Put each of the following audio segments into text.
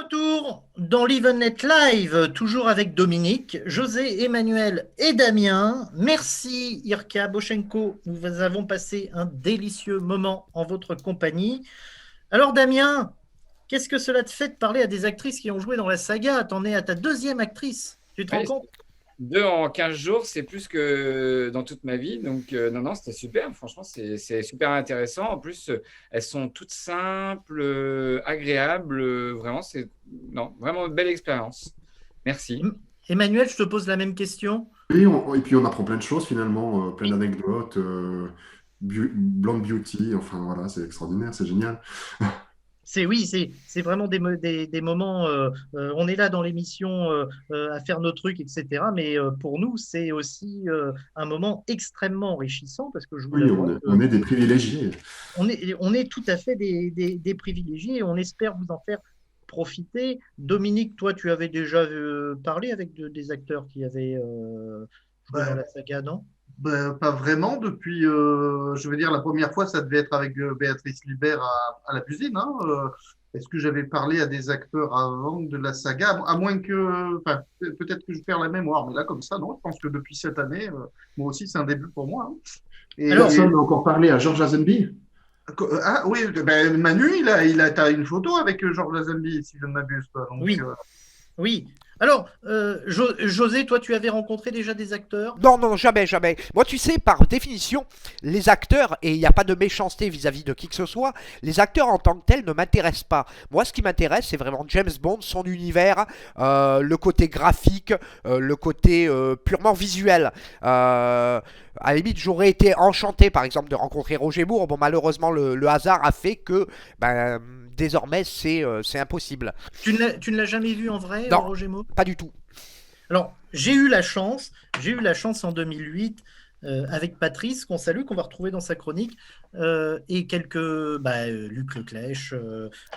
retour dans l'Evennet Live, toujours avec Dominique, José, Emmanuel et Damien. Merci Irka Boshenko, nous avons passé un délicieux moment en votre compagnie. Alors Damien, qu'est-ce que cela te fait de parler à des actrices qui ont joué dans la saga? T'en es à ta deuxième actrice, tu te rends Ouais, compte? 2 en 15 jours, c'est plus que dans toute ma vie. Donc, non, non, c'était super. Franchement, c'est super intéressant. En plus, elles sont toutes simples, agréables. Vraiment, c'est non, vraiment une belle expérience. Merci. Emmanuel, je te pose la même question. Oui, et puis on apprend plein de choses finalement, plein d'anecdotes, Blonde Beauty, enfin voilà, c'est extraordinaire, c'est génial. Oui, c'est vraiment des moments. On est là dans l'émission à faire nos trucs, etc. Mais pour nous, c'est aussi un moment extrêmement enrichissant parce que je vous Oui, l'avoue, on est des privilégiés. on est tout à fait des privilégiés et on espère vous en faire profiter. Dominique, toi, tu avais déjà parlé avec des acteurs qui avaient joué dans Bah, la saga, non? pas vraiment. Depuis, je veux dire, la première fois, ça devait être avec Béatrice Libert à la cuisine. Hein. Est-ce que j'avais parlé à des acteurs avant de la saga? À moins que, enfin, peut-être que je perds la mémoire, mais là, comme ça, non. Je pense que depuis cette année, moi aussi, c'est un début pour moi. Hein. Et, Alors, Personne n'a encore parlé à George Lazenby. ah oui, ben, Manu, t'as une photo avec Georges Lazenby, si je ne m'abuse pas. Donc, oui, oui. Alors, José, toi, tu avais rencontré déjà des acteurs? Non, non, jamais, jamais. Moi, tu sais, par définition, les acteurs, et il n'y a pas de méchanceté vis-à-vis de qui que ce soit, les acteurs en tant que tels ne m'intéressent pas. Moi, ce qui m'intéresse, c'est vraiment James Bond, son univers, le côté graphique, le côté purement visuel. À la limite, j'aurais été enchanté, par exemple, de rencontrer Roger Moore. Bon, malheureusement, le hasard a fait que, ben, désormais, c'est impossible. Tu ne l'as jamais vu en vrai, Non, Roger Moore? pas du tout. Alors, j'ai eu la chance en 2008 avec Patrice, qu'on salue, qu'on va retrouver dans sa chronique, et quelques, Luc Leclèche,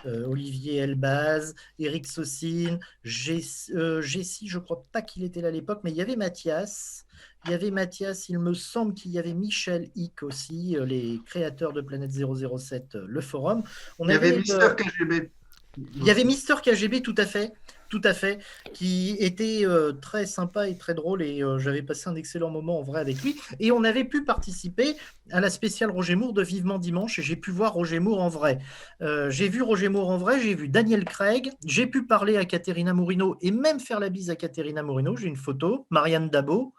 Olivier Elbaz, Eric Saucine, Jessie, je crois pas qu'il était là à l'époque, mais il y avait Mathias, il me semble qu'il y avait Michel Hick aussi, les créateurs de Planète 007, le forum. On il y avait avait Mister KGB. Il y avait Mister KGB, tout à fait, qui était très sympa et très drôle, et j'avais passé un excellent moment en vrai avec lui. Et on avait pu participer à la spéciale Roger Moore de Vivement Dimanche, et j'ai pu voir Roger Moore en vrai. J'ai vu Roger Moore en vrai, j'ai vu Daniel Craig, j'ai pu parler à Caterina Murino et même faire la bise à Caterina Murino. J'ai une photo, Marianne Dabo,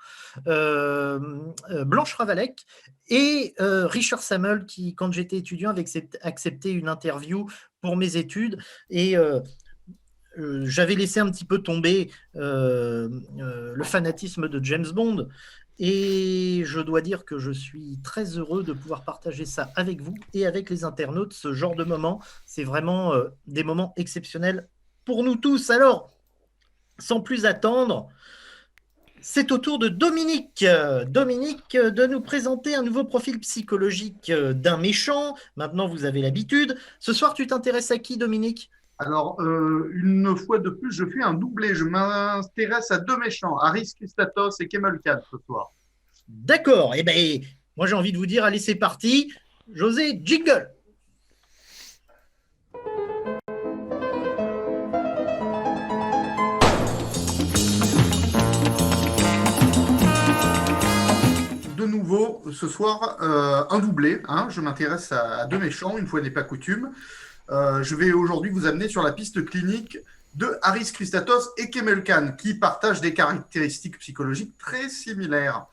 Blanche Ravalec et Richard Samuel qui, quand j'étais étudiant, avait accepté une interview pour mes études. Et j'avais laissé un petit peu tomber le fanatisme de James Bond. Et je dois dire que je suis très heureux de pouvoir partager ça avec vous et avec les internautes, ce genre de moment. C'est vraiment des moments exceptionnels pour nous tous. Alors, sans plus attendre, c'est au tour de Dominique. Dominique, de nous présenter un nouveau profil psychologique d'un méchant. Maintenant, vous avez l'habitude. Ce soir, tu t'intéresses à qui, Dominique? Alors, une fois de plus, je fais un doublé. Je m'intéresse à deux méchants, Harris Christatos et Kemel Khan ce soir. D'accord. Eh bien, moi, j'ai envie de vous dire, allez, c'est parti. José, jingle. De nouveau, ce soir, un doublé. Hein. Je m'intéresse à deux méchants, une fois n'est pas coutume. Je vais aujourd'hui vous amener sur la piste clinique de Harris Christatos et Kemel Khan, qui partagent des caractéristiques psychologiques très similaires.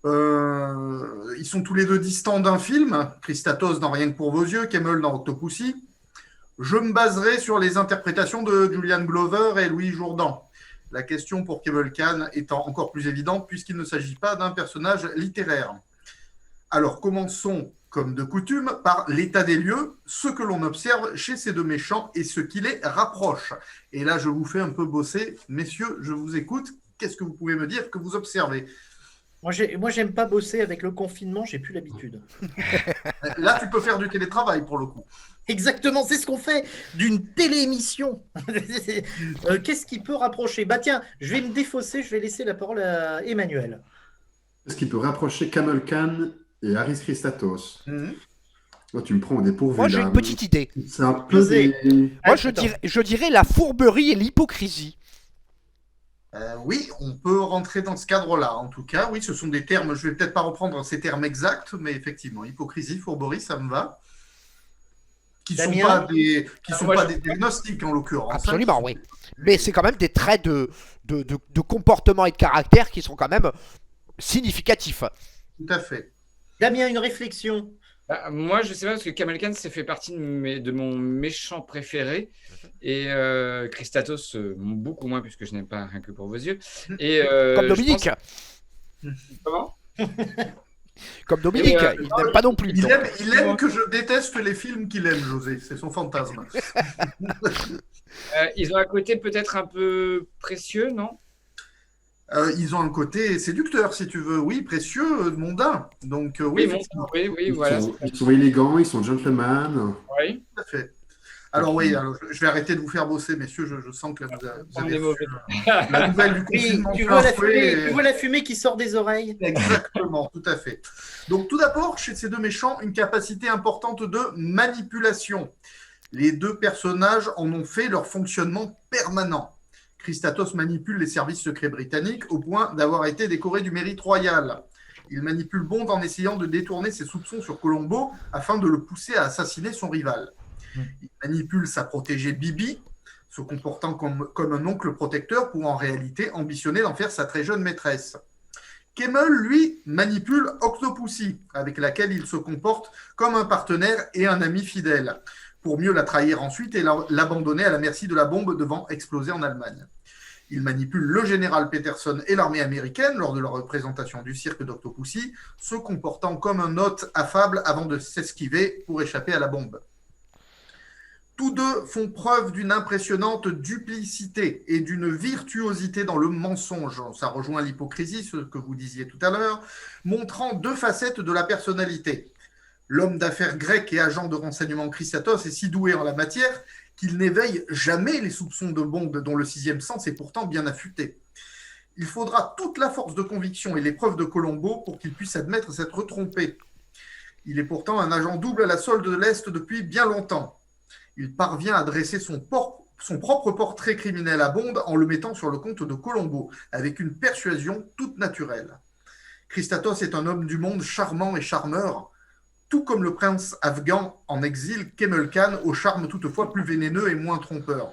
Ils sont tous les deux distants d'un film. Christatos dans Rien que pour vos yeux, Kemel dans Octopussy. Je me baserai sur les interprétations de Julian Glover et Louis Jourdan. La question pour Kemel Khan étant encore plus évidente puisqu'il ne s'agit pas d'un personnage littéraire. Alors commençons, comme de coutume, par l'état des lieux, ce que l'on observe chez ces deux méchants et ce qui les rapproche. Et là, je vous fais un peu bosser. Messieurs, je vous écoute. Qu'est-ce que vous pouvez me dire que vous observez? Moi, j'aime pas bosser avec le confinement, j'ai plus l'habitude. Là, tu peux faire du télétravail pour le coup. Exactement, c'est ce qu'on fait d'une téléémission. Qu'est-ce qui peut rapprocher? Bah tiens, je vais me défausser, je vais laisser la parole à Emmanuel. Ce qui peut rapprocher Kamel Khan et Harris Christatos. Mmh. Là, tu me prends au dépourvu, Moi, j'ai là. une petite idée. C'est un peu José. des... Moi, Attends. je dirais la fourberie et l'hypocrisie. Oui, on peut rentrer dans ce cadre-là. En tout cas, oui, ce sont des termes, je vais peut-être pas reprendre ces termes exacts, mais effectivement, hypocrisie, fourberie, ça me va. Qui sont Damien. pas des, qui sont Moi, pas je- des diagnostics en l'occurrence. Absolument, Qui oui. sont- Mais c'est quand même des traits de comportement et de caractère qui sont quand même significatifs. Tout à fait. Damien, une réflexion. Bah, moi, je sais pas parce que Kamal Khan, ça fait partie de mon méchant préféré. Et Christatos, beaucoup moins, puisque je n'aime pas Rien que pour vos yeux. Et Comme je Dominique. pense- Comment? Comme Dominique, Et, il n'aime pas non plus. Il donc. aime que je déteste les films qu'il aime, José. C'est son fantasme. Ils ont un côté peut-être un peu précieux, non? Ils ont un côté séducteur, si tu veux. Oui, précieux, mondain. Donc, oui, Oui, effectivement, oui, voilà. Ils sont élégants, ils sont gentlemen. Oui. tout à fait. Alors, oui, alors, je vais arrêter de vous faire bosser, messieurs. Je sens que là, vous On avez est mauvais. la nouvelle du Oui, confinement. tu plein vois, la fouet fumée, et- tu vois la fumée qui sort des oreilles. Exactement, tout à fait. Donc, tout d'abord, chez ces deux méchants, une capacité importante de manipulation. Les deux personnages en ont fait leur fonctionnement permanent. Christatos manipule les services secrets britanniques au point d'avoir été décoré du mérite royal. Il manipule Bond en essayant de détourner ses soupçons sur Colombo afin de le pousser à assassiner son rival. Il manipule sa protégée Bibi, se comportant comme un oncle protecteur pour en réalité ambitionner d'en faire sa très jeune maîtresse. Kemmel, lui, manipule Octopussy, avec laquelle il se comporte comme un partenaire et un ami fidèle, pour mieux la trahir ensuite et l'abandonner à la merci de la bombe devant exploser en Allemagne. Il manipule le général Peterson et l'armée américaine lors de leur représentation du cirque d'Octopussy, se comportant comme un hôte affable avant de s'esquiver pour échapper à la bombe. Tous deux font preuve d'une impressionnante duplicité et d'une virtuosité dans le mensonge. Ça rejoint l'hypocrisie, ce que vous disiez tout à l'heure, montrant deux facettes de la personnalité. L'homme d'affaires grec et agent de renseignement Christatos est si doué en la matière qu'il n'éveille jamais les soupçons de Bond, dont le sixième sens est pourtant bien affûté. Il faudra toute la force de conviction et l'épreuve de Colombo pour qu'il puisse admettre s'être trompé. Il est pourtant un agent double à la solde de l'Est depuis bien longtemps. Il parvient à dresser son propre portrait criminel à Bond en le mettant sur le compte de Colombo, avec une persuasion toute naturelle. Christatos est un homme du monde charmant et charmeur, tout comme le prince afghan en exil Kemmel Khan, au charme toutefois plus vénéneux et moins trompeur.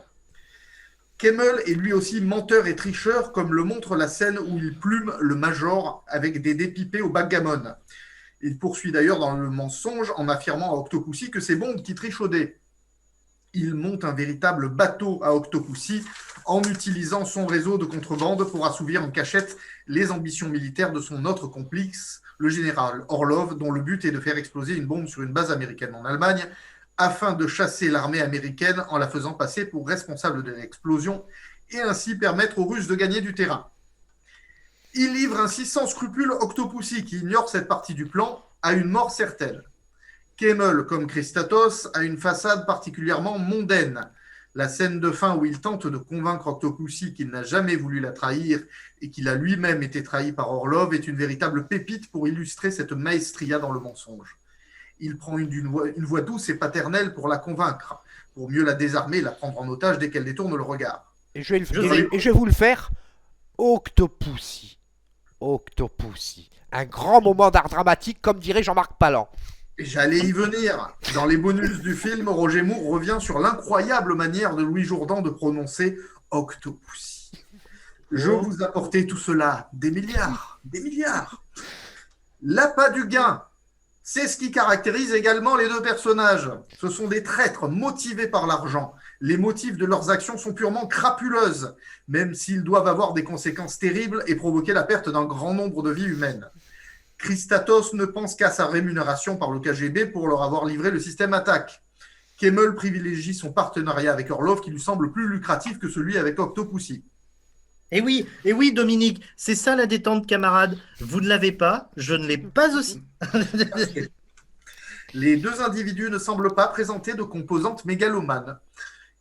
Kemmel est lui aussi menteur et tricheur, comme le montre la scène où il plume le major avec des dés pipés au backgammon. Il poursuit d'ailleurs dans le mensonge en affirmant à Octopussy que c'est Bond qui triche au dé. Il monte un véritable bateau à Octopussy en utilisant son réseau de contrebande pour assouvir en cachette les ambitions militaires de son autre complice, le général Orlov, dont le but est de faire exploser une bombe sur une base américaine en Allemagne afin de chasser l'armée américaine en la faisant passer pour responsable de l'explosion et ainsi permettre aux Russes de gagner du terrain. Il livre ainsi sans scrupule Octopussy, qui ignore cette partie du plan, à une mort certaine. Kemmel, comme Christatos, a une façade particulièrement mondaine. La scène de fin où il tente de convaincre Octopussy qu'il n'a jamais voulu la trahir et qu'il a lui-même été trahi par Orlov est une véritable pépite pour illustrer cette maestria dans le mensonge. Il prend une voix douce et paternelle pour la convaincre, pour mieux la désarmer et la prendre en otage dès qu'elle détourne le regard. Et je vais vous le faire. Octopussy. Octopussy. Un grand moment d'art dramatique, comme dirait Jean-Marc Palan. Et j'allais y venir. Dans les bonus du film, Roger Moore revient sur l'incroyable manière de Louis Jourdan de prononcer Octopussy. Je vous apportais tout cela, des milliards, des milliards. L'appât du gain, c'est ce qui caractérise également les deux personnages. Ce sont des traîtres motivés par l'argent. Les motifs de leurs actions sont purement crapuleuses, même s'ils doivent avoir des conséquences terribles et provoquer la perte d'un grand nombre de vies humaines. Christatos ne pense qu'à sa rémunération par le KGB pour leur avoir livré le système attaque. Kemmel privilégie son partenariat avec Orlov qui lui semble plus lucratif que celui avec Octopussy. Et oui, Dominique, c'est ça la détente, camarade. Vous ne l'avez pas, je ne l'ai pas aussi. Les deux individus ne semblent pas présenter de composantes mégalomanes,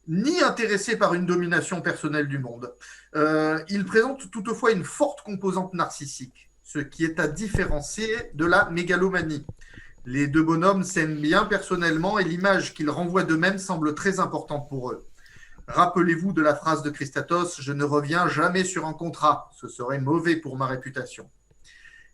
ni intéressés par une domination personnelle du monde. Ils présentent toutefois une forte composante narcissique, ce qui est à différencier de la mégalomanie. Les deux bonhommes s'aiment bien personnellement et l'image qu'ils renvoient d'eux-mêmes semble très importante pour eux. Rappelez-vous de la phrase de Christatos, « Je ne reviens jamais sur un contrat, ce serait mauvais pour ma réputation ».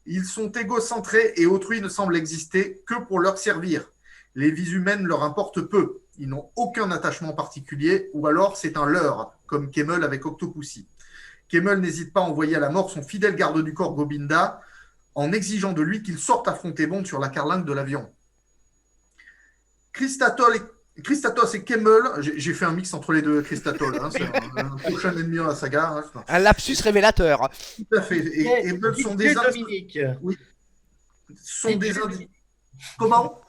Ils sont égocentrés et autrui ne semble exister que pour leur servir. Les vies humaines leur importent peu. Ils n'ont aucun attachement particulier ou alors c'est un leurre, comme Kemmel avec Octopussy. Kemmel n'hésite pas à envoyer à la mort son fidèle garde du corps Gobinda en exigeant de lui qu'il sorte affronter Bond sur la carlingue de l'avion. Christatos et Kemmel, j'ai fait un mix entre les deux Christatol, hein, c'est un prochain ennemi dans la saga. Hein, Un lapsus révélateur. tout à fait. Et sont des Dominique. Oui. Sont des Comment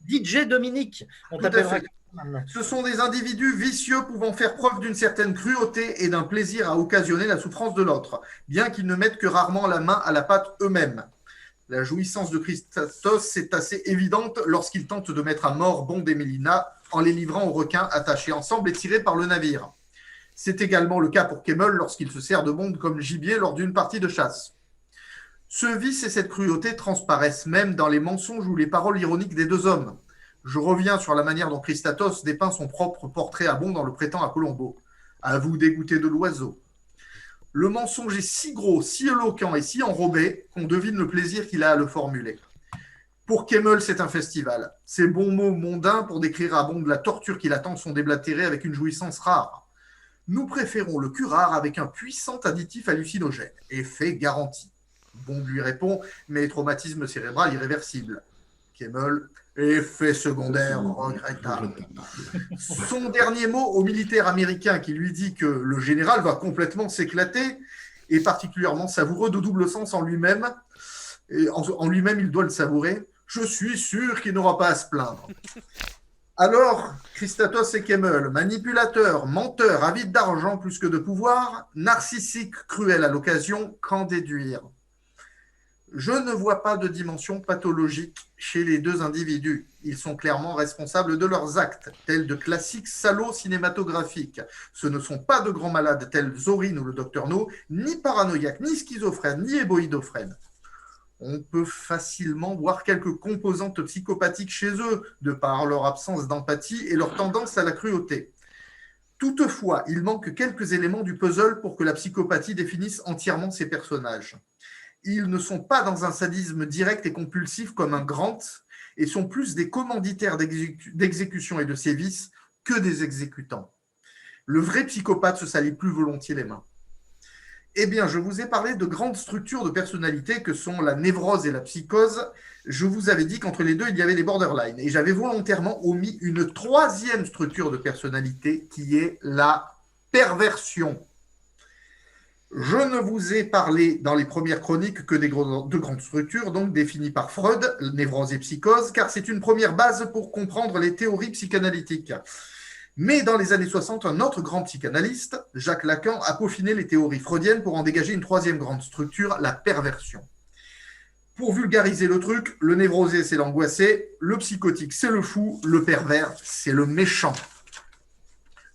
DJ Dominique, on Tout à t'appellera fait. maintenant. Ce sont des individus vicieux pouvant faire preuve d'une certaine cruauté et d'un plaisir à occasionner la souffrance de l'autre, bien qu'ils ne mettent que rarement la main à la pâte eux-mêmes. La jouissance de Christatos est assez évidente lorsqu'il tente de mettre à mort Bond et Melina en les livrant aux requins attachés ensemble et tirés par le navire. C'est également le cas pour Kemmel lorsqu'il se sert de Bond comme gibier lors d'une partie de chasse. Ce vice et cette cruauté transparaissent même dans les mensonges ou les paroles ironiques des deux hommes. Je reviens sur la manière dont Christatos dépeint son propre portrait à Bond en le prêtant à Colombo. À vous dégoûter de l'oiseau. Le mensonge est si gros, si éloquent et si enrobé qu'on devine le plaisir qu'il a à le formuler. Pour Kemmel, c'est un festival. Ces bons mots mondains pour décrire à Bond la torture qui l'attend sont déblatérés avec une jouissance rare. Nous préférons le curare avec un puissant additif hallucinogène. Effet garanti. Bond lui répond, mais traumatisme cérébral irréversible. Kemmel, effet secondaire regrettable. Son dernier mot au militaire américain qui lui dit que le général va complètement s'éclater est particulièrement savoureux de double sens en lui-même. Et en lui-même, il doit le savourer. Je suis sûr qu'il n'aura pas à se plaindre. Alors, Christatos et Kemmel, manipulateurs, menteurs, avides d'argent plus que de pouvoir, narcissiques, cruels à l'occasion, qu'en déduire? Je ne vois pas de dimension pathologique chez les deux individus. Ils sont clairement responsables de leurs actes, tels de classiques salauds cinématographiques. Ce ne sont pas de grands malades tels Zorin ou le Docteur No, ni paranoïaques, ni schizophrènes, ni éboïdophrènes. On peut facilement voir quelques composantes psychopathiques chez eux, de par leur absence d'empathie et leur tendance à la cruauté. Toutefois, il manque quelques éléments du puzzle pour que la psychopathie définisse entièrement ces personnages. Ils ne sont pas dans un sadisme direct et compulsif comme un Grant et sont plus des commanditaires d'exécution et de sévices que des exécutants. Le vrai psychopathe se salit plus volontiers les mains. Eh bien, je vous ai parlé de grandes structures de personnalité que sont la névrose et la psychose. Je vous avais dit qu'entre les deux, il y avait les borderlines. Et j'avais volontairement omis une troisième structure de personnalité qui est la perversion. Je ne vous ai parlé dans les premières chroniques que de grandes structures, donc définies par Freud, névrose et psychose, car c'est une première base pour comprendre les théories psychanalytiques. Mais dans les années 60, un autre grand psychanalyste, Jacques Lacan, a peaufiné les théories freudiennes pour en dégager une troisième grande structure, la perversion. Pour vulgariser le truc, le névrosé, c'est l'angoissé, le psychotique, c'est le fou, le pervers, c'est le méchant.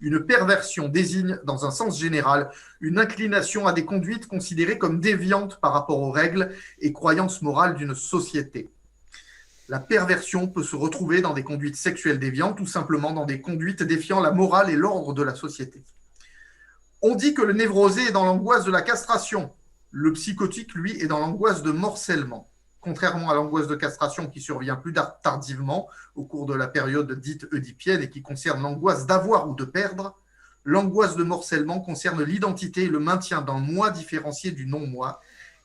Une perversion désigne, dans un sens général, une inclination à des conduites considérées comme déviantes par rapport aux règles et croyances morales d'une société. La perversion peut se retrouver dans des conduites sexuelles déviantes ou simplement dans des conduites défiant la morale et l'ordre de la société. On dit que le névrosé est dans l'angoisse de la castration. Le psychotique, lui, est dans l'angoisse de morcellement. Contrairement à l'angoisse de castration qui survient plus tardivement au cours de la période dite oedipienne et qui concerne l'angoisse d'avoir ou de perdre, l'angoisse de morcellement concerne l'identité et le maintien d'un moi différencié du non-moi.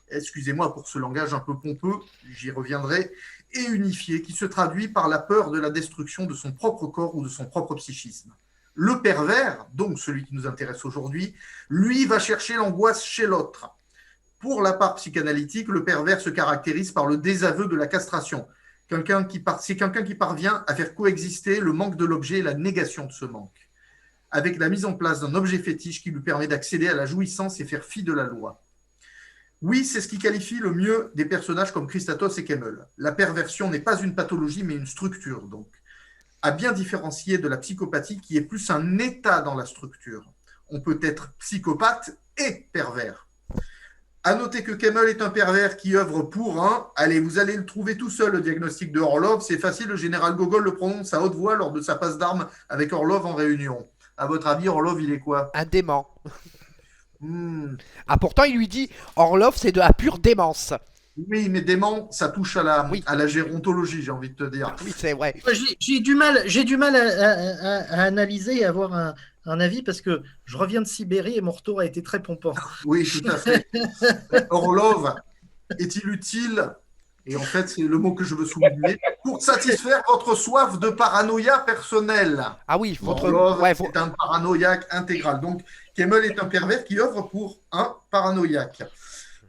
Excusez-moi pour ce langage un peu pompeux, j'y reviendrai, et unifié, qui se traduit par la peur de la destruction de son propre corps ou de son propre psychisme. Le pervers, donc celui qui nous intéresse aujourd'hui, lui va chercher l'angoisse chez l'autre. Pour la part psychanalytique, le pervers se caractérise par le désaveu de la castration. C'est quelqu'un qui parvient à faire coexister le manque de l'objet et la négation de ce manque, avec la mise en place d'un objet fétiche qui lui permet d'accéder à la jouissance et faire fi de la loi. Oui, c'est ce qui qualifie le mieux des personnages comme Christatos et Kemmel. La perversion n'est pas une pathologie, mais une structure, donc, à bien différencier de la psychopathie qui est plus un état dans la structure. On peut être psychopathe et pervers. À noter que Kemmel est un pervers qui œuvre pour un. Allez, vous allez le trouver tout seul, le diagnostic de Orlov. C'est facile, le général Gogol le prononce à haute voix lors de sa passe d'armes avec Orlov en réunion. À votre avis, Orlov, il est quoi? Un dément. Ah, pourtant, il lui dit Orlov, c'est de la pure démence. Oui, mais dément, ça touche à Oui. la gérontologie, j'ai envie de te dire. Oui, c'est vrai. J'ai du mal à analyser et avoir un avis parce que je reviens de Sibérie et mon retour a été très pompant. Oui, tout à fait. Orlov est-il utile, et en fait, c'est le mot que je veux souligner, pour satisfaire votre soif de paranoïa personnelle? Ah oui, votre. Orlov Ouais, est un paranoïaque intégral. Donc, Kemmel est un pervers qui œuvre pour un paranoïaque.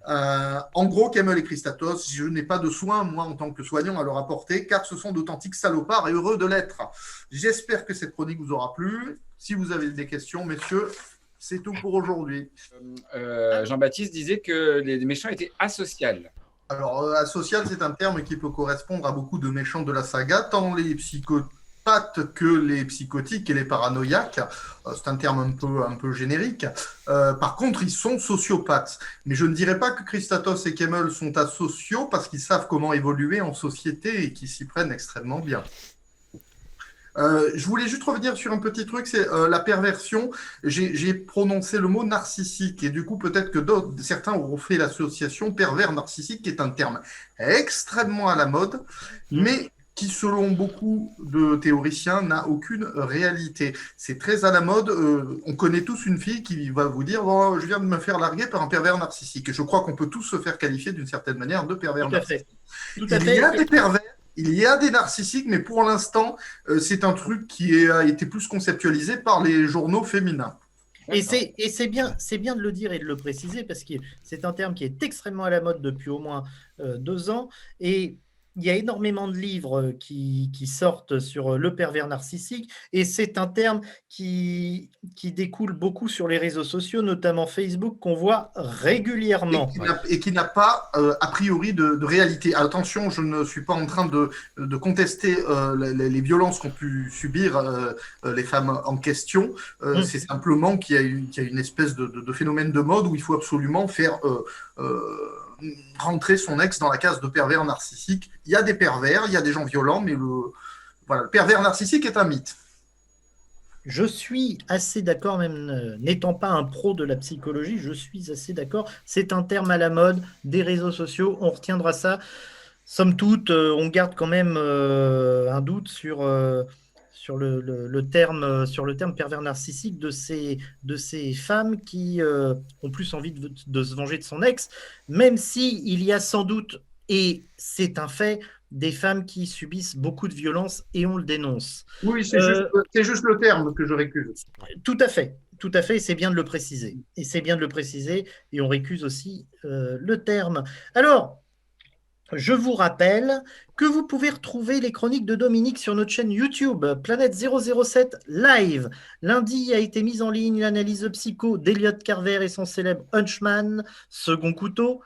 En gros, Kemmel et Christatos, je n'ai pas de soin, moi, en tant que soignant, à leur apporter, car ce sont d'authentiques salopards et heureux de l'être. J'espère que cette chronique vous aura plu. Si vous avez des questions, messieurs, c'est tout pour aujourd'hui. Jean-Baptiste disait que les méchants étaient asociales. Alors, asocial, c'est un terme qui peut correspondre à beaucoup de méchants de la saga, tant les psychopathes que les psychotiques et les paranoïaques. C'est un terme un peu générique. Par contre, ils sont sociopathes. Mais je ne dirais pas que Christatos et Kemmel sont asociaux parce qu'ils savent comment évoluer en société et qu'ils s'y prennent extrêmement bien. Je voulais juste revenir sur un petit truc, c'est la perversion. J'ai prononcé le mot narcissique et du coup peut-être que certains auront fait l'association pervers narcissique, qui est un terme extrêmement à la mode, mais qui selon beaucoup de théoriciens n'a aucune réalité. C'est très à la mode. On connaît tous une fille qui va vous dire oh, je viens de me faire larguer par un pervers narcissique. Et je crois qu'on peut tous se faire qualifier d'une certaine manière de pervers narcissique. Il y a des pervers. Il y a des narcissiques, mais pour l'instant, c'est un truc qui a été plus conceptualisé par les journaux féminins. Et c'est bien de le dire et de le préciser parce que c'est un terme qui est extrêmement à la mode depuis au moins 2 ans. Et il y a énormément de livres qui sortent sur le pervers narcissique et c'est un terme qui découle beaucoup sur les réseaux sociaux, notamment Facebook, qu'on voit régulièrement. Et qui n'a pas, a priori, de réalité. Attention, je ne suis pas en train de contester les violences qu'ont pu subir les femmes en question. C'est simplement qu'il y a une espèce de phénomène de mode où il faut absolument faire... rentrer son ex dans la case de pervers narcissique. Il y a des pervers, il y a des gens violents, mais le pervers narcissique est un mythe. Je suis assez d'accord, même n'étant pas un pro de la psychologie, je suis assez d'accord. C'est un terme à la mode des réseaux sociaux, on retiendra ça. Somme toute, on garde quand même un doute sur le terme pervers narcissique de ces femmes qui ont plus envie de se venger de son ex, même si il y a sans doute, et c'est un fait, des femmes qui subissent beaucoup de violence et on le dénonce. Oui, c'est juste le terme que je récuse. Tout à fait, et c'est bien de le préciser. Et on récuse aussi le terme. Alors, je vous rappelle que vous pouvez retrouver les chroniques de Dominique sur notre chaîne YouTube, Planète 007 Live. Lundi a été mise en ligne l'analyse psycho d'Elliot Carver et son célèbre Hunchman, Second Couteau,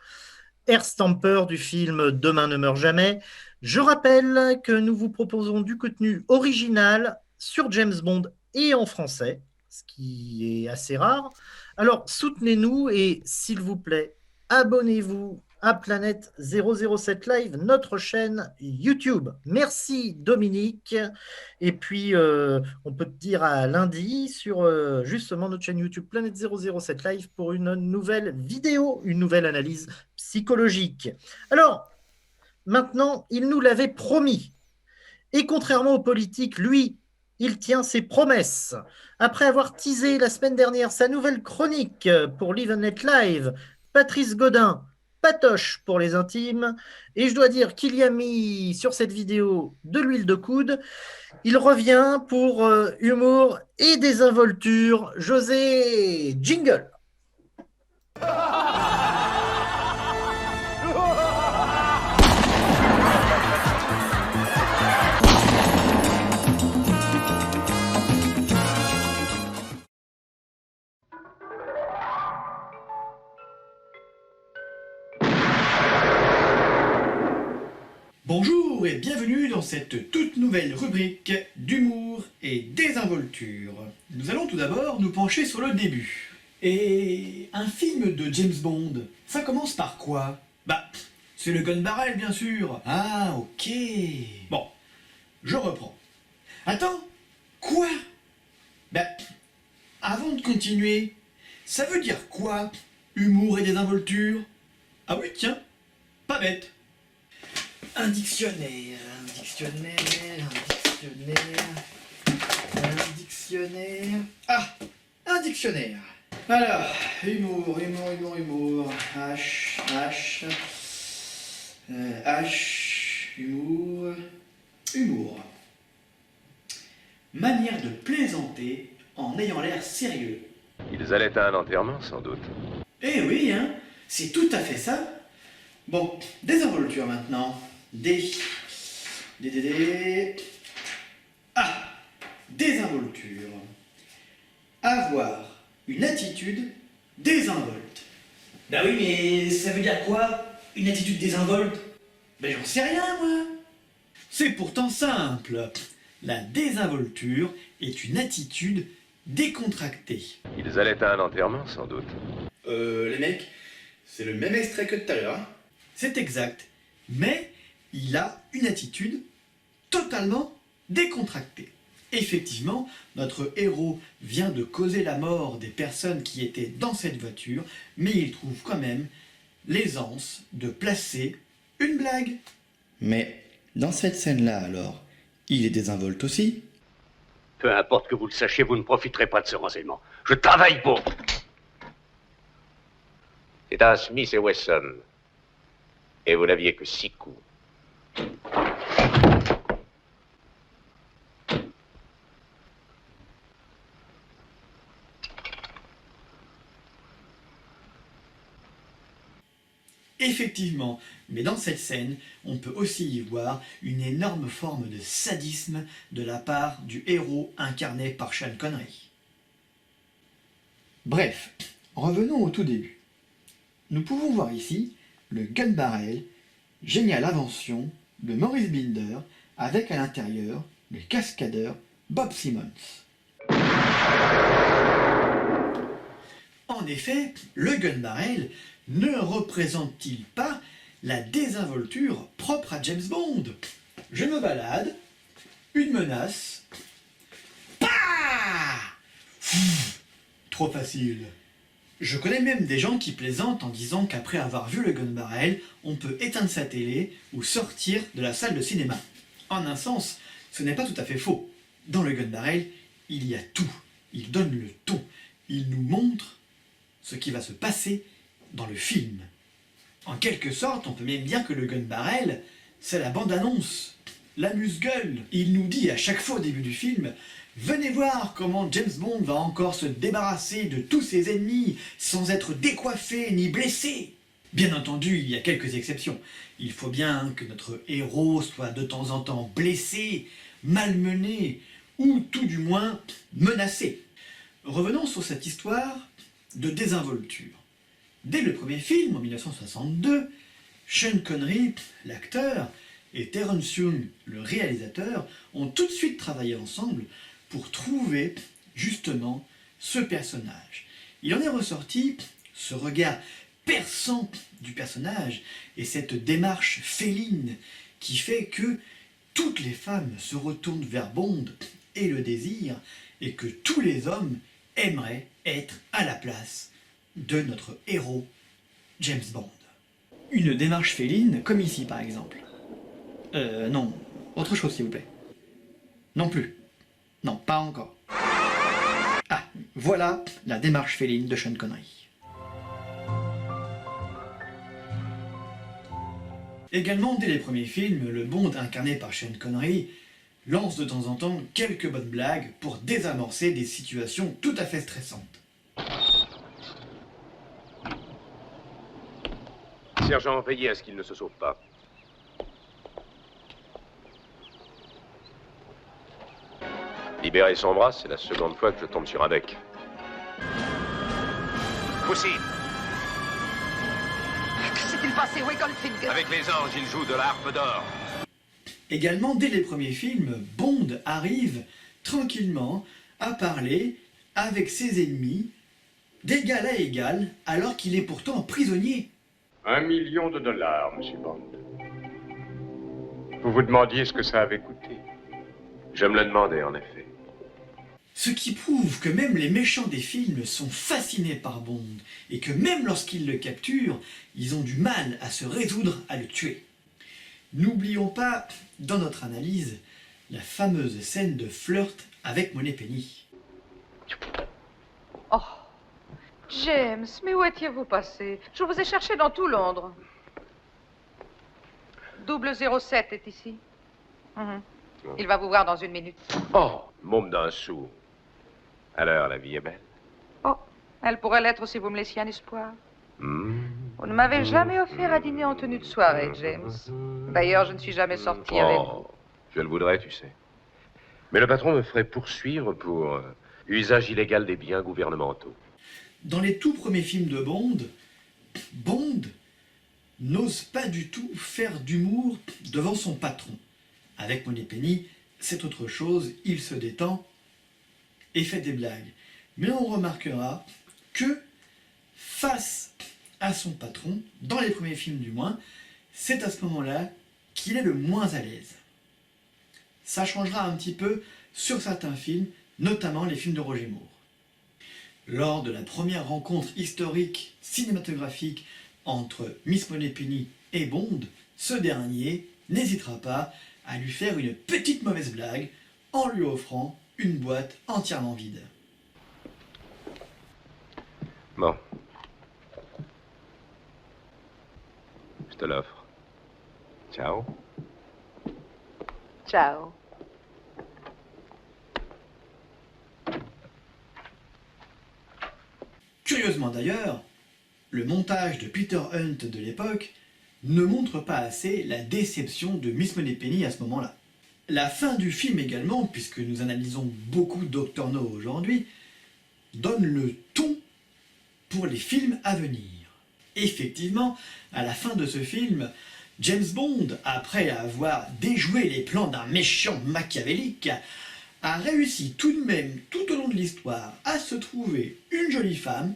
Air Stamper du film Demain ne meurt jamais. Je rappelle que nous vous proposons du contenu original sur James Bond et en français, ce qui est assez rare. Alors soutenez-nous et s'il vous plaît, abonnez-vous à Planète 007 Live, notre chaîne YouTube. Merci Dominique. Et puis, on peut te dire à lundi sur justement notre chaîne YouTube Planète 007 Live pour une nouvelle vidéo, une nouvelle analyse psychologique. Alors, maintenant, il nous l'avait promis. Et contrairement aux politiques, lui, il tient ses promesses. Après avoir teasé la semaine dernière sa nouvelle chronique pour Live and Let Live, Patrice Gaudin, Patoche pour les intimes, et je dois dire qu'il y a mis sur cette vidéo de l'huile de coude. Il revient pour humour et désinvolture. José, jingle. Bonjour et bienvenue dans cette toute nouvelle rubrique d'humour et désinvolture. Nous allons tout d'abord nous pencher sur le début. Et un film de James Bond, ça commence par quoi? Bah, c'est le gun barrel, bien sûr. Ah, ok. Bon, je reprends. Attends, quoi? Bah, avant de continuer, ça veut dire quoi, humour et désinvolture? Ah oui, tiens, pas bête. Un dictionnaire, un dictionnaire, un dictionnaire, un dictionnaire. Ah, un dictionnaire. Alors, humour, humour. Manière de plaisanter en ayant l'air sérieux. Ils allaient à un enterrement, sans doute. Eh oui, hein, c'est tout à fait ça. Bon, désinvolture maintenant. D. Ah, désinvolture. Avoir une attitude désinvolte. Bah oui, mais ça veut dire quoi, une attitude désinvolte? Ben j'en sais rien, moi. C'est pourtant simple. La désinvolture est une attitude décontractée. Ils allaient à un enterrement, sans doute. Les mecs, c'est le même extrait que tout à l'heure. Hein. C'est exact. Mais il a une attitude totalement décontractée. Effectivement, notre héros vient de causer la mort des personnes qui étaient dans cette voiture, mais il trouve quand même l'aisance de placer une blague. Mais dans cette scène-là, alors, il est désinvolte aussi? Peu importe que vous le sachiez, vous ne profiterez pas de ce renseignement. Je travaille pour. C'est un Smith et Wesson. Et vous n'aviez que 6 coups. Effectivement, mais dans cette scène, on peut aussi y voir une énorme forme de sadisme de la part du héros incarné par Sean Connery. Bref, revenons au tout début. Nous pouvons voir ici le gun barrel, géniale invention de Maurice Binder, avec à l'intérieur le cascadeur Bob Simmons. En effet, le gun barrel ne représente-t-il pas la désinvolture propre à James Bond? Je me balade, une menace. Pah! Trop facile. Je connais même des gens qui plaisantent en disant qu'après avoir vu le gun barrel, on peut éteindre sa télé ou sortir de la salle de cinéma. En un sens, ce n'est pas tout à fait faux. Dans le gun barrel, il y a tout. Il donne le ton. Il nous montre ce qui va se passer dans le film. En quelque sorte, on peut même dire que le gun barrel, c'est la bande-annonce, l'amuse-gueule. Il nous dit à chaque fois au début du film « Venez voir comment James Bond va encore se débarrasser de tous ses ennemis sans être décoiffé ni blessé ». Bien entendu, il y a quelques exceptions. Il faut bien que notre héros soit de temps en temps blessé, malmené, ou tout du moins menacé. Revenons sur cette histoire de désinvolture. Dès le premier film, en 1962, Sean Connery, l'acteur, et Terence Young, le réalisateur, ont tout de suite travaillé ensemble pour trouver justement ce personnage. Il en est ressorti ce regard perçant du personnage et cette démarche féline qui fait que toutes les femmes se retournent vers Bond et le désirent et que tous les hommes aimeraient être à la place de notre héros James Bond. Une démarche féline, comme ici par exemple. Non, autre chose s'il vous plaît. Non plus. Non, pas encore. Ah, voilà la démarche féline de Sean Connery. Également, dès les premiers films, le Bond incarné par Sean Connery lance de temps en temps quelques bonnes blagues pour désamorcer des situations tout à fait stressantes. Sergent, veillez à ce qu'il ne se sauve pas. Libérer son bras, c'est la seconde fois que je tombe sur un bec. Pussy! Que s'est-il passé, Goldfinger? Avec les anges, il joue de la harpe d'or. Également, dès les premiers films, Bond arrive tranquillement à parler avec ses ennemis d'égal à égal, alors qu'il est pourtant prisonnier. $1 million, monsieur Bond. Vous vous demandiez ce que ça avait coûté. Je me le demandais, en effet. Ce qui prouve que même les méchants des films sont fascinés par Bond, et que même lorsqu'ils le capturent, ils ont du mal à se résoudre à le tuer. N'oublions pas, dans notre analyse, la fameuse scène de flirt avec Moneypenny. Oh, James, mais où étiez-vous passé? Je vous ai cherché dans tout Londres. 007 est ici. Il va vous voir dans 1 minute. Oh, môme d'un sourd. Alors, la vie est belle. Oh, elle pourrait l'être si vous me laissiez un espoir. Vous ne m'avez jamais offert à dîner en tenue de soirée, James. D'ailleurs, je ne suis jamais sorti avec vous. Je le voudrais, tu sais. Mais le patron me ferait poursuivre pour usage illégal des biens gouvernementaux. Dans les tout premiers films de Bond, Bond n'ose pas du tout faire d'humour devant son patron. Avec Moneypenny, c'est autre chose, il se détend et fait des blagues. Mais on remarquera que face à son patron, dans les premiers films du moins, c'est à ce moment-là qu'il est le moins à l'aise. Ça changera un petit peu sur certains films, notamment les films de Roger Moore. Lors de la première rencontre historique cinématographique entre Miss Moneypenny et Bond, ce dernier n'hésitera pas à lui faire une petite mauvaise blague en lui offrant une boîte entièrement vide. Bon. Je te l'offre. Ciao. Ciao. Curieusement d'ailleurs, le montage de Peter Hunt de l'époque ne montre pas assez la déception de Miss Moneypenny à ce moment-là. La fin du film également, puisque nous analysons beaucoup Dr. No aujourd'hui, donne le ton pour les films à venir. Effectivement, à la fin de ce film, James Bond, après avoir déjoué les plans d'un méchant machiavélique, a réussi tout de même, tout au long de l'histoire, à se trouver une jolie femme,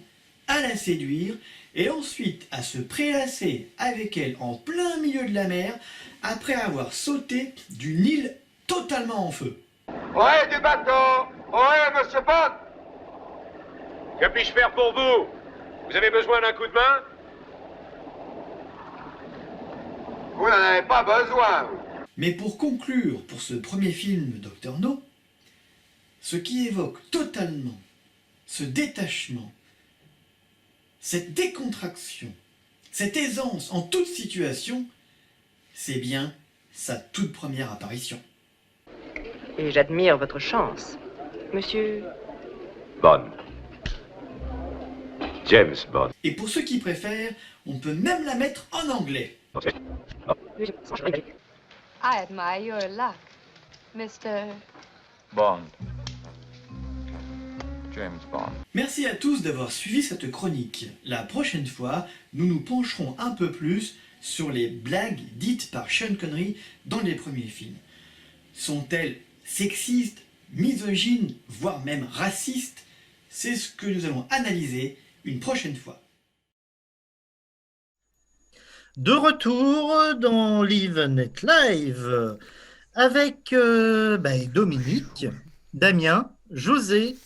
à la séduire, et ensuite à se prélasser avec elle en plein milieu de la mer, après avoir sauté d'une île totalement en feu. Ouais, du bateau! Ouais, monsieur Bond! Que puis-je faire pour vous? Vous avez besoin d'un coup de main? Vous n'en avez pas besoin. Mais pour conclure, pour ce premier film Dr. No, ce qui évoque totalement ce détachement, cette décontraction, cette aisance en toute situation, c'est bien sa toute première apparition. Et j'admire votre chance, monsieur. Bond. James Bond. Et pour ceux qui préfèrent, on peut même la mettre en anglais. I admire your luck, Mr. Bond. James Bond. Merci à tous d'avoir suivi cette chronique. La prochaine fois, nous nous pencherons un peu plus sur les blagues dites par Sean Connery dans les premiers films. Sont-elles sexistes, misogynes, voire même racistes? C'est ce que nous allons analyser une prochaine fois. De retour dans Live Net Live avec Dominique, Damien, José,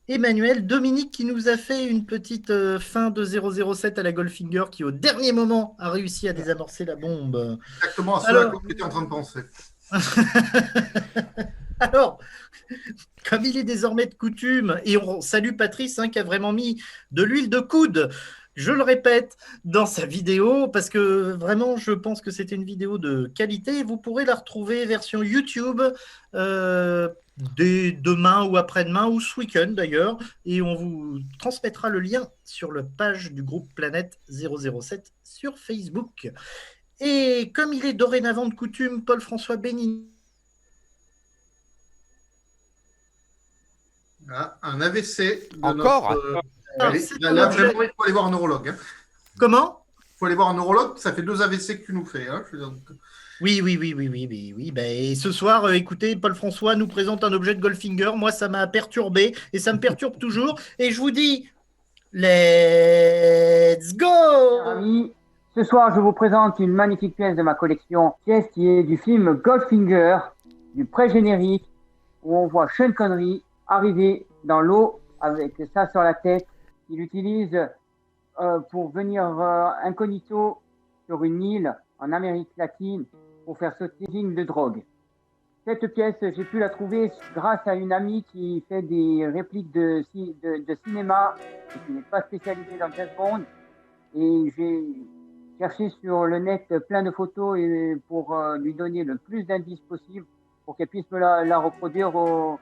Emmanuel. Dominique qui nous a fait une petite fin de 007 à la Goldfinger qui au dernier moment a réussi à désamorcer la bombe. Exactement à ce à quoi tu étais en train de penser. Alors, comme il est désormais de coutume, et on salue Patrice qui a vraiment mis de l'huile de coude, je le répète, dans sa vidéo, parce que vraiment, je pense que c'était une vidéo de qualité. Vous pourrez la retrouver version YouTube dès demain ou après-demain, ou ce week-end d'ailleurs, et on vous transmettra le lien sur la page du groupe Planète 007 sur Facebook. Et comme il est dorénavant de coutume, Paul-François Bénigny. Ah, un AVC. Encore là, vraiment, il faut aller voir un neurologue. Hein. Comment? Il faut aller voir un neurologue, ça fait 2 AVC que tu nous fais. Hein. Oui. Et ce soir, écoutez, Paul-François nous présente un objet de Goldfinger. Moi, ça m'a perturbé et ça me perturbe toujours. Et je vous dis Let's go! Amis, ce soir, je vous présente une magnifique pièce de ma collection, pièce qui est du film Goldfinger, du pré-générique, où on voit Sean Connery arriver dans l'eau avec ça sur la tête. Il utilise pour venir incognito sur une île en Amérique latine pour faire sauter des lignes de drogue. Cette pièce, j'ai pu la trouver grâce à une amie qui fait des répliques de cinéma et qui n'est pas spécialisée dans James Bond. Et j'ai cherché sur le net plein de photos pour lui donner le plus d'indices possible pour qu'elle puisse me la reproduire au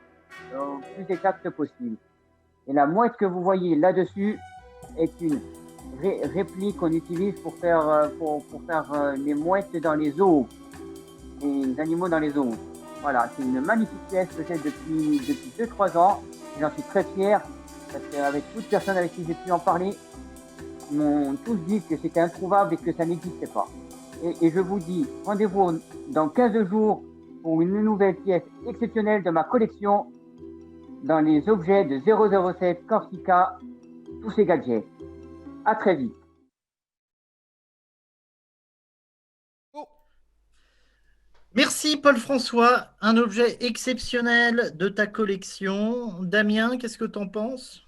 plus exact possible. Et la mouette que vous voyez là-dessus est une réplique qu'on utilise pour faire les mouettes dans les zoos, les animaux dans les zoos. Voilà, c'est une magnifique pièce que j'ai depuis 2-3 ans. J'en suis très fier parce qu'avec toute personne avec qui j'ai pu en parler, ils m'ont tous dit que c'était introuvable et que ça n'existait pas. Et je vous dis, rendez-vous dans 15 jours pour une nouvelle pièce exceptionnelle de ma collection dans les objets de 007 Corsica, tous ces gadgets. À très vite. Merci Paul-François, un objet exceptionnel de ta collection. Damien, qu'est-ce que t'en penses?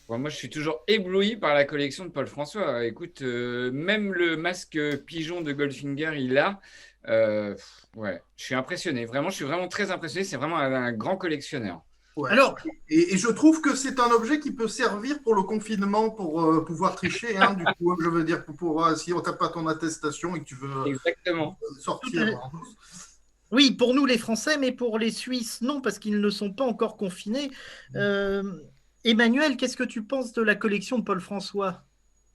Bon, moi, je suis toujours ébloui par la collection de Paul François. Écoute, même le masque pigeon de Goldfinger, il l'a. Ouais, je suis impressionné. Vraiment, je suis vraiment très impressionné. C'est vraiment un grand collectionneur. Ouais. Alors, et je trouve que c'est un objet qui peut servir pour le confinement, pour pouvoir tricher, hein, du coup, je veux dire, pour si on t'a pas ton attestation et que tu veux Exactement. Sortir. Oui, pour nous les Français, mais pour les Suisses, non, parce qu'ils ne sont pas encore confinés. Emmanuel, qu'est-ce que tu penses de la collection de Paul François?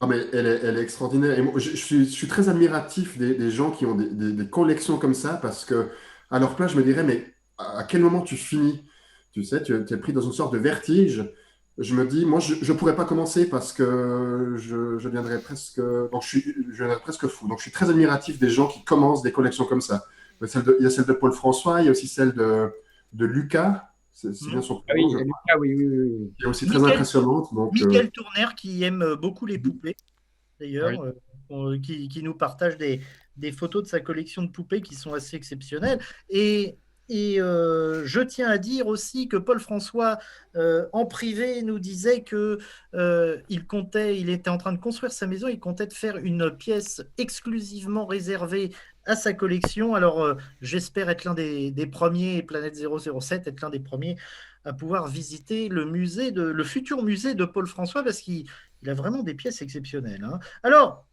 Ah, mais elle est extraordinaire. Et moi, je suis très admiratif des gens qui ont des collections comme ça, parce que à leur place, je me dirais, mais à quel moment tu finis? Tu sais, tu es pris dans une sorte de vertige. Je me dis, moi, je ne pourrais pas commencer parce que je viendrais presque, donc je viendrais presque fou. Donc, je suis très admiratif des gens qui commencent des collections comme ça. Il y a celle de Paul François, il y a aussi celle de Lucas. C'est bien son Ah oui, prénom, je Lucas, crois. oui. Qui est aussi très impressionnante. Donc, Michael Tourner, qui aime beaucoup les poupées, d'ailleurs, qui nous partage des photos de sa collection de poupées qui sont assez exceptionnelles. Et je tiens à dire aussi que Paul François, en privé, nous disait que il était en train de construire sa maison, il comptait faire une pièce exclusivement réservée à sa collection. Alors, j'espère être l'un des premiers, et Planète 007 être l'un des premiers à pouvoir visiter le futur musée de Paul François, parce qu'il a vraiment des pièces exceptionnelles, hein. Alors,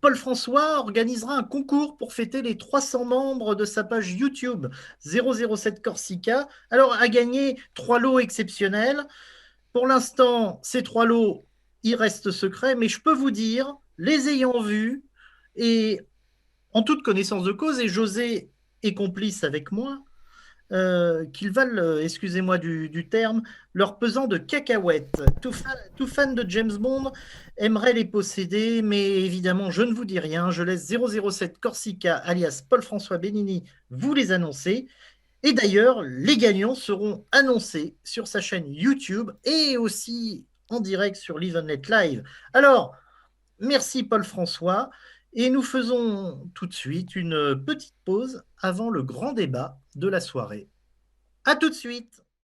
Paul François organisera un concours pour fêter les 300 membres de sa page YouTube 007 Corsica. Alors, à gagner 3 lots exceptionnels. Pour l'instant, ces 3 lots, ils restent secrets, mais je peux vous dire, les ayant vus, et en toute connaissance de cause, et José est complice avec moi, qu'ils valent, excusez-moi du terme, leur pesant de cacahuètes. Tout fan de James Bond aimerait les posséder, mais évidemment, je ne vous dis rien. Je laisse 007 Corsica, alias Paul-François Benini, vous les annoncer. Et d'ailleurs, les gagnants seront annoncés sur sa chaîne YouTube et aussi en direct sur l'Evenlet Live. Alors, merci Paul-François. Et nous faisons tout de suite une petite pause avant le grand débat de la soirée. À tout de suite.